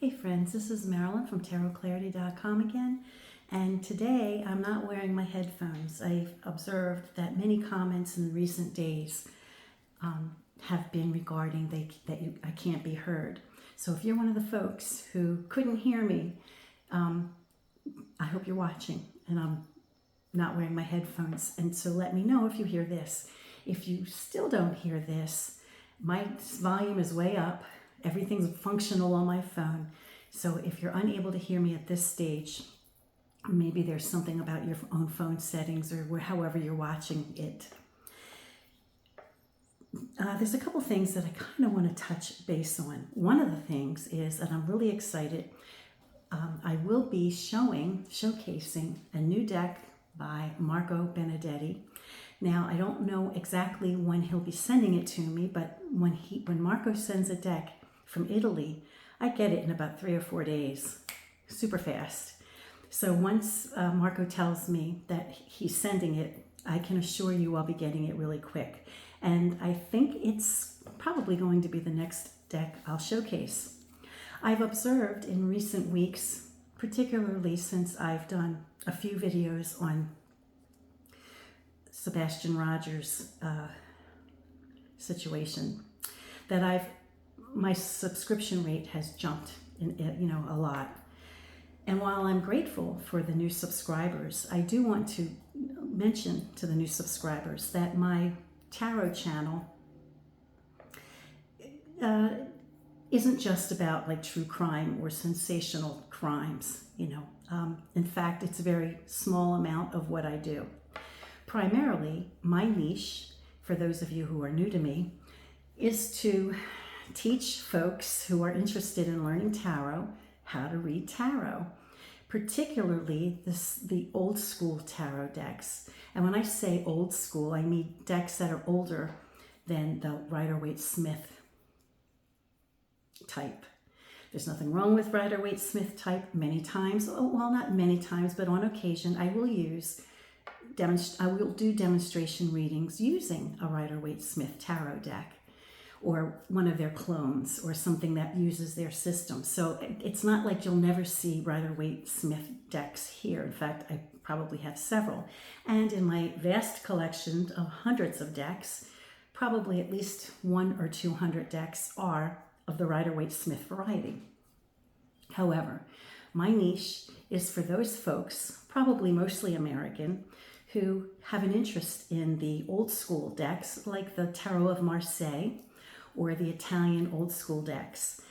Hey friends, this is Marilyn from tarotclarity.com again, and today I'm not wearing my headphones. I've observed that many comments in recent days have been regarding I can't be heard. So if you're one of the folks who couldn't hear me, I hope you're watching, and I'm not wearing my headphones, and so let me know if you hear this. If you still don't hear this, my volume is way up. Everything's functional on my phone. So if you're unable to hear me at this stage, maybe there's something about your own phone settings or however you're watching it. There's a couple things that I kind of want to touch base on. One of the things is that I'm really excited. I will be showcasing a new deck by Marco Benedetti. Now, I don't know exactly when he'll be sending it to me, but when Marco sends a deck from Italy, I get it in about 3 or 4 days, super fast. So once Marco tells me that he's sending it, I can assure you I'll be getting it really quick. And I think it's probably going to be the next deck I'll showcase. I've observed in recent weeks, particularly since I've done a few videos on Sebastian Rogers' situation, that my subscription rate has jumped a lot. And while I'm grateful for the new subscribers, I do want to mention to the new subscribers that my tarot channel isn't just about like true crime or sensational crimes. In fact, it's a very small amount of what I do. Primarily, my niche, for those of you who are new to me, is to teach folks who are interested in learning tarot how to read tarot, particularly the old school tarot decks. And when I say old school, I mean decks that are older than the Rider-Waite-Smith type. There's nothing wrong with Rider-Waite-Smith type. Many times, well, not many times, but on occasion, I will do demonstration readings using a Rider-Waite-Smith tarot deck, or one of their clones, or something that uses their system. So it's not like you'll never see Rider-Waite-Smith decks here. In fact, I probably have several. And in my vast collection of hundreds of decks, probably at least 100 or 200 decks are of the Rider-Waite-Smith variety. However, my niche is for those folks, probably mostly American, who have an interest in the old school decks, like the Tarot of Marseille, or the Italian old school decks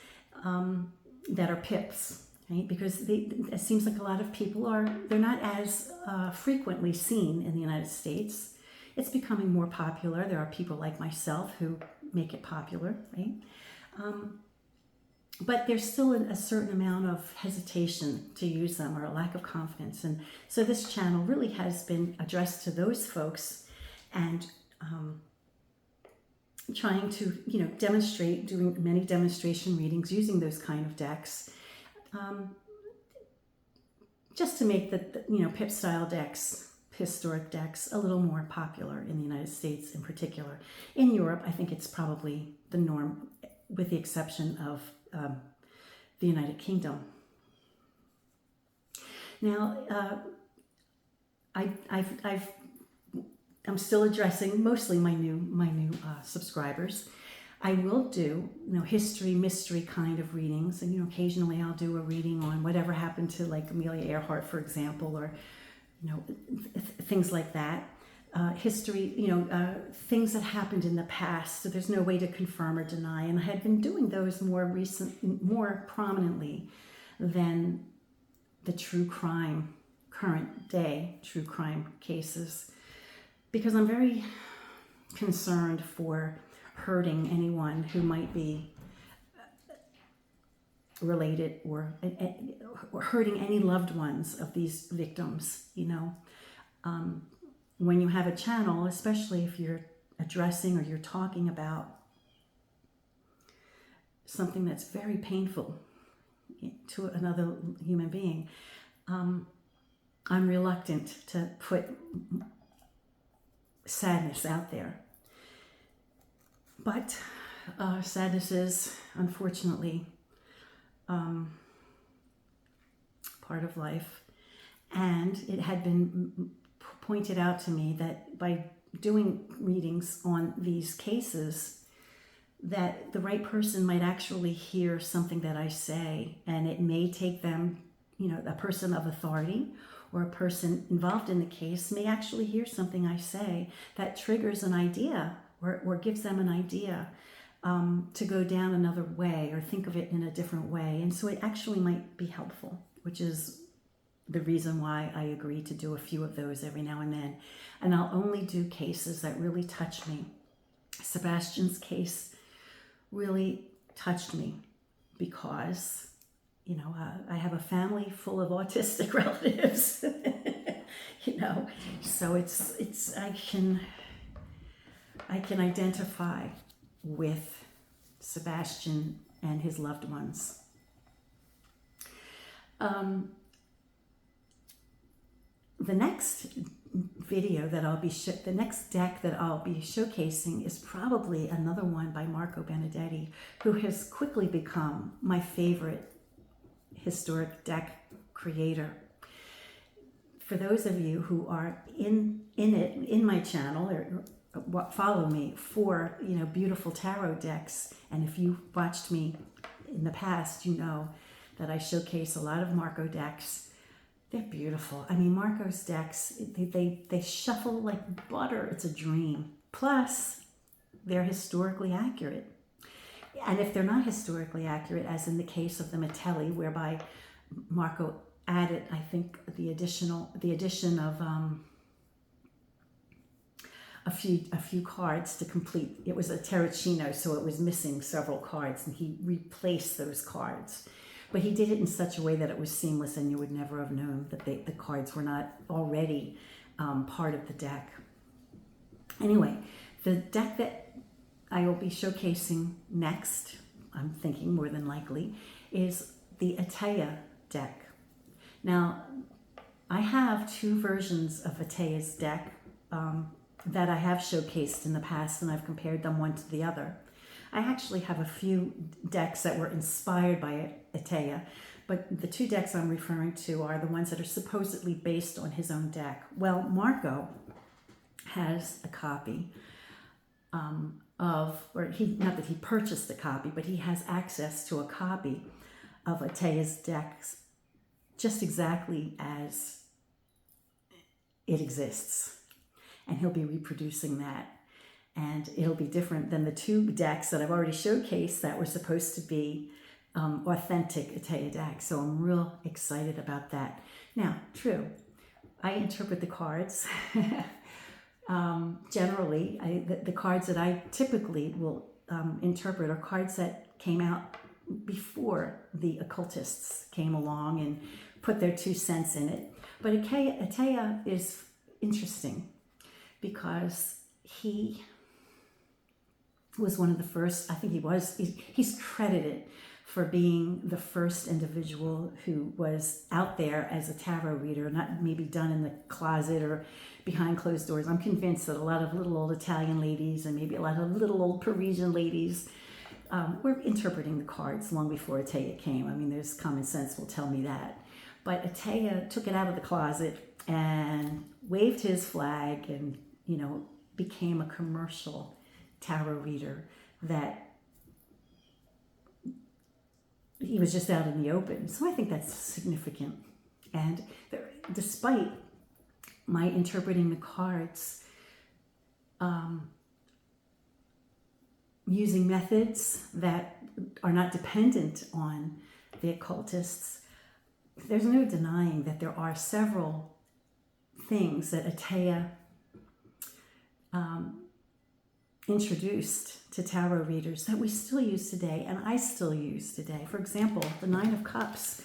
that are pips, right? Because it seems like a lot of people they're not as frequently seen in the United States. It's becoming more popular. There are people like myself who make it popular, right? But there's still a certain amount of hesitation to use them, or a lack of confidence. And so this channel really has been addressed to those folks, and trying to demonstrate, doing many demonstration readings using those kind of decks, just to make the pip style decks, historic decks, a little more popular in the United States in particular. In Europe, I think it's probably the norm, with the exception of the United Kingdom. Now, I'm still addressing mostly my new subscribers. I will do history, mystery kind of readings, and occasionally I'll do a reading on whatever happened to, like, Amelia Earhart, for example, or things like that. History, things that happened in the past, so there's no way to confirm or deny. And I had been doing those more prominently than the true crime, current day true crime cases, because I'm very concerned for hurting anyone who might be related, or hurting any loved ones of these victims. When you have a channel, especially if you're addressing or you're talking about something that's very painful to another human being, I'm reluctant to put sadness out there. But sadness is, unfortunately, part of life. And it had been pointed out to me that by doing readings on these cases, that the right person might actually hear something that I say, and it may take them, a person of authority or a person involved in the case may actually hear something I say that triggers an idea or gives them an idea to go down another way or think of it in a different way. And so it actually might be helpful, which is the reason why I agree to do a few of those every now and then. And I'll only do cases that really touch me. Sebastian's case really touched me because, I have a family full of autistic relatives, so it's I can identify with Sebastian and his loved ones. The next video that the next deck that I'll be showcasing is probably another one by Marco Benedetti, who has quickly become my favorite historic deck creator. For those of you who are in my channel or follow me for beautiful tarot decks, and if you've watched me in the past, you know that I showcase a lot of Marco decks. They're beautiful. I mean, Marco's decks, they shuffle like butter. It's a dream. Plus, they're historically accurate. And if they're not historically accurate, as in the case of the Metelli, whereby Marco added, I think, the addition of a few cards to complete. It was a Terracino, so it was missing several cards, and he replaced those cards. But he did it in such a way that it was seamless, and you would never have known that the cards were not already part of the deck. Anyway, the deck that I will be showcasing next, I'm thinking more than likely, is the Atea deck. Now, I have two versions of Atea's deck that I have showcased in the past, and I've compared them one to the other. I actually have a few decks that were inspired by Atea, but the two decks I'm referring to are the ones that are supposedly based on his own deck. Well, Marco has a copy not that he purchased a copy, but he has access to a copy of Atea's decks just exactly as it exists. And he'll be reproducing that. And it'll be different than the two decks that I've already showcased that were supposed to be authentic Atea decks. So I'm real excited about that. Now, true, I interpret the cards. Generally, the cards that I typically will interpret are cards that came out before the occultists came along and put their 2 cents in it. But Atea is interesting because he was one of the first, I think he's credited for being the first individual who was out there as a tarot reader, not maybe done in the closet or behind closed doors. I'm convinced that a lot of little old Italian ladies and maybe a lot of little old Parisian ladies were interpreting the cards long before Atea came. I mean, there's common sense will tell me that. But Atea took it out of the closet and waved his flag and, became a commercial tarot reader that he was just out in the open. So I think that's significant. And despite my interpreting the cards using methods that are not dependent on the occultists, there's no denying that there are several things that Atea introduced to tarot readers that we still use today, and I still use today. For example, the 9 of Cups.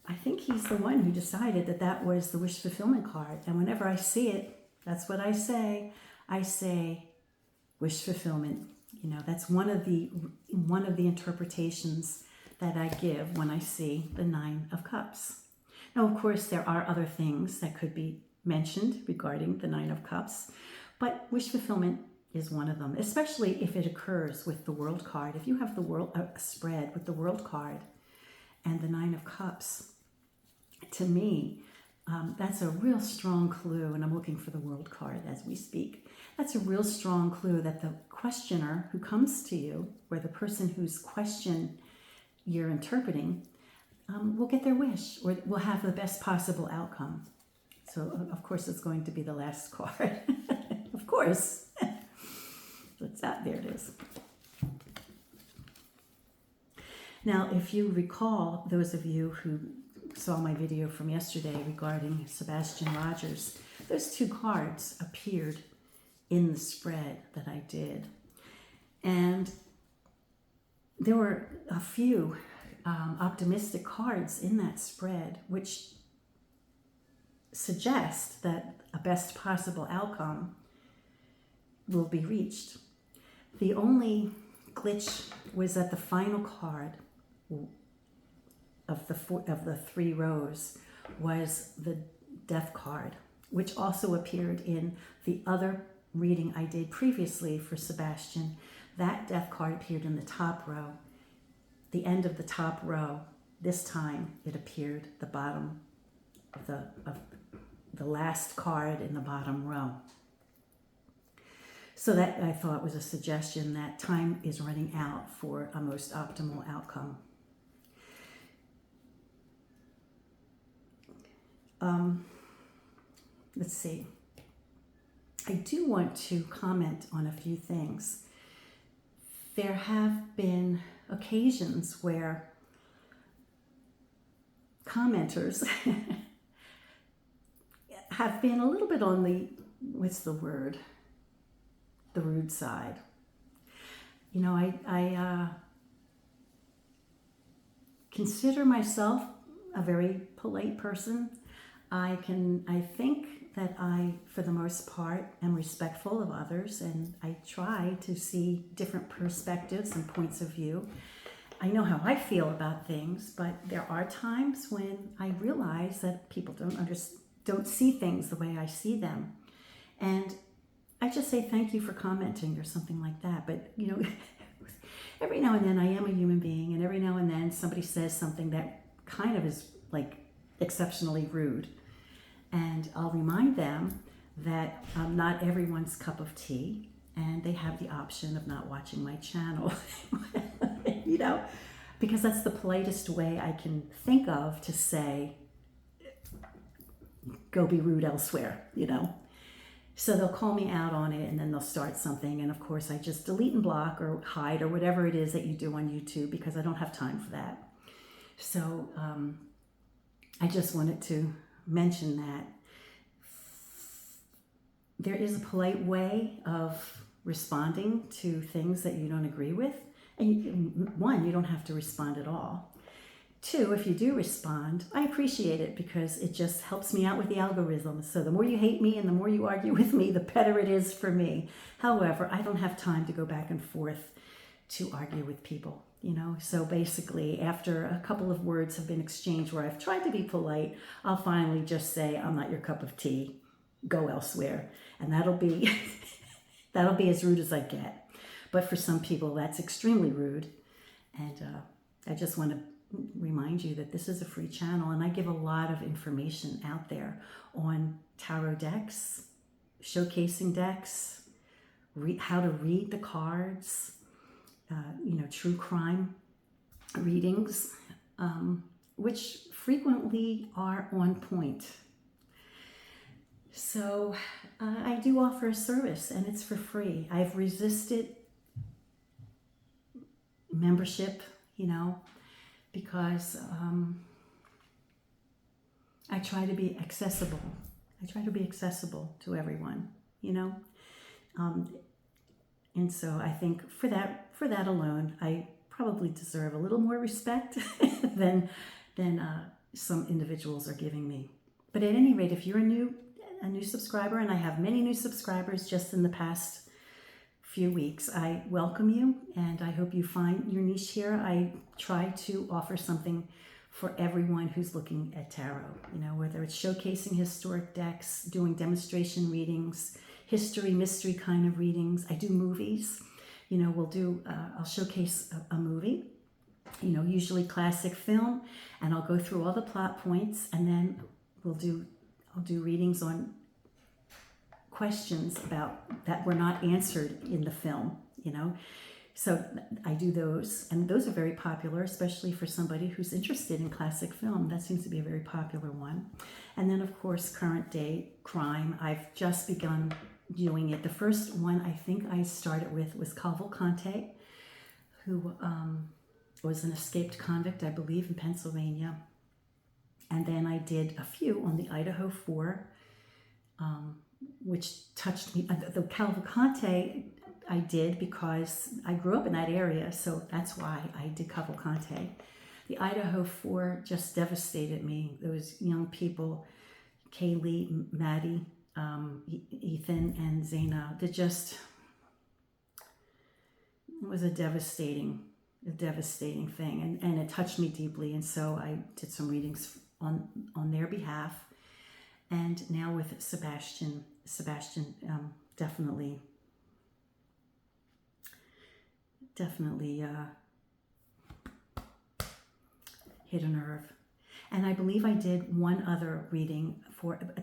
I think he's the one who decided that was the wish fulfillment card. And whenever I see it, that's what I say. I say wish fulfillment. That's one of the interpretations that I give when I see the 9 of Cups. Now, of course, there are other things that could be mentioned regarding the 9 of Cups, but wish fulfillment is one of them, especially if it occurs with the World card. If you have the World spread with the World card and the 9 of Cups, to me, that's a real strong clue, and I'm looking for the world card as we speak. That's a real strong clue that the questioner who comes to you, or the person whose question you're interpreting, will get their wish, or will have the best possible outcome. So, of course, it's going to be the last card. Of course. What's that? There it is. Now, if you recall, those of you who saw my video from yesterday regarding Sebastian Rogers, those two cards appeared in the spread that I did. And there were a few optimistic cards in that spread, which suggest that a best possible outcome will be reached. The only glitch was that the final card of the 3 rows was the death card, which also appeared in the other reading I did previously for Sebastian. That death card appeared in the top row, the end of the top row. This time it appeared the bottom of the last card in the bottom row. So that, I thought, was a suggestion that time is running out for a most optimal outcome. Let's see. I do want to comment on a few things. There have been occasions where commenters have been a little bit on the, what's the word? The rude side. You know, I consider myself a very polite person. I think that I, for the most part, am respectful of others, and I try to see different perspectives and points of view. I know how I feel about things, but there are times when I realize that people don't see things the way I see them. And I just say thank you for commenting or something like that. But, you know, every now and then I am a human being, and every now and then somebody says something that kind of is like exceptionally rude. And I'll remind them that I'm not everyone's cup of tea, and they have the option of not watching my channel, you know, because that's the politest way I can think of to say, go be rude elsewhere, you know. So they'll call me out on it, and then they'll start something. And of course, I just delete and block or hide or whatever it is that you do on YouTube, because I don't have time for that. So I just wanted to mention that there is a polite way of responding to things that you don't agree with. And one, you don't have to respond at all. Two, if you do respond, I appreciate it, because it just helps me out with the algorithm. So the more you hate me and the more you argue with me, the better it is for me. However, I don't have time to go back and forth to argue with people, you know. So basically, after a couple of words have been exchanged where I've tried to be polite, I'll finally just say, I'm not your cup of tea, go elsewhere. And that'll be as rude as I get. But for some people, that's extremely rude. And I just want to remind you that this is a free channel, and I give a lot of information out there on tarot decks, showcasing decks, how to read the cards, you know, true crime readings, which frequently are on point. So I do offer a service, and it's for free. I've resisted membership, you know, because I try to be accessible. I try to be accessible to everyone, you know. And so I think for that alone, I probably deserve a little more respect than some individuals are giving me. But at any rate, if you're a new subscriber, and I have many new subscribers just in the past few weeks, I welcome you, and I hope you find your niche here. I try to offer something for everyone who's looking at tarot, you know, whether it's showcasing historic decks, doing demonstration readings, history, mystery kind of readings. I do movies, you know, I'll showcase a movie, usually classic film, and I'll go through all the plot points, and then I'll do readings on questions about that were not answered in the film, So I do those, and those are very popular, especially for somebody who's interested in classic film. That seems to be a very popular one. And then, of course, current day crime. I've just begun doing it. The first one I think I started with was Cavalcante, who was an escaped convict, I believe, in Pennsylvania. And then I did a few on the Idaho 4, which touched me. The Cavalcante I did because I grew up in that area, so that's why I did Cavalcante. The Idaho 4 just devastated me. Those young people, Kaylee, Maddie, Ethan, and Zaina, it was a devastating thing, and it touched me deeply, and so I did some readings on their behalf. And now with Sebastian definitely hit a nerve. And I believe I did one other reading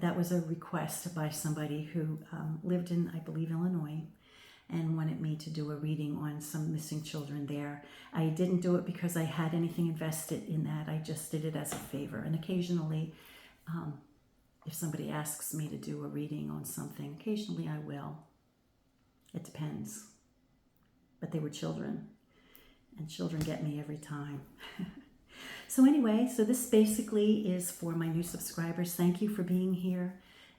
that was a request by somebody who lived in, I believe, Illinois, and wanted me to do a reading on some missing children there. I didn't do it because I had anything invested in that. I just did it as a favor. And occasionally, if somebody asks me to do a reading on something, occasionally I will. It depends. But they were children, and children get me every time. So anyway, so this basically is for my new subscribers. Thank you for being here,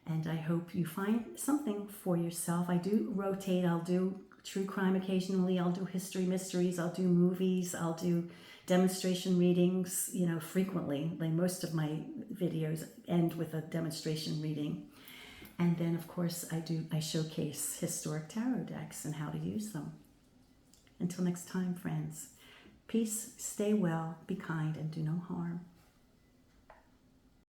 and I hope you find something for yourself. I do rotate. I'll do true crime occasionally. I'll do history mysteries. I'll do movies. I'll do demonstration readings, frequently. Like most of my videos end with a demonstration reading. And then, of course, I showcase historic tarot decks and how to use them. Until next time, friends, peace, stay well, be kind, and do no harm.